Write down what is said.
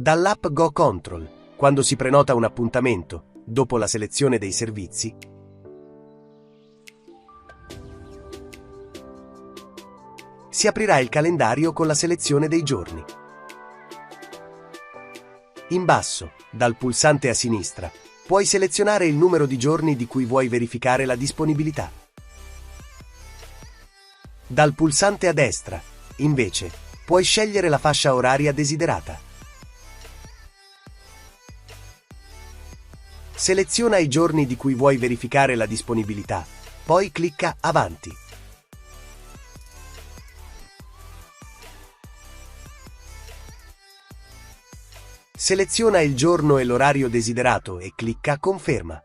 Dall'app GoControl, quando si prenota un appuntamento, dopo la selezione dei servizi, si aprirà il calendario con la selezione dei giorni. In basso, dal pulsante a sinistra, puoi selezionare il numero di giorni di cui vuoi verificare la disponibilità. Dal pulsante a destra, invece, puoi scegliere la fascia oraria desiderata. Seleziona i giorni di cui vuoi verificare la disponibilità, poi clicca Avanti. Seleziona il giorno e l'orario desiderato e clicca Conferma.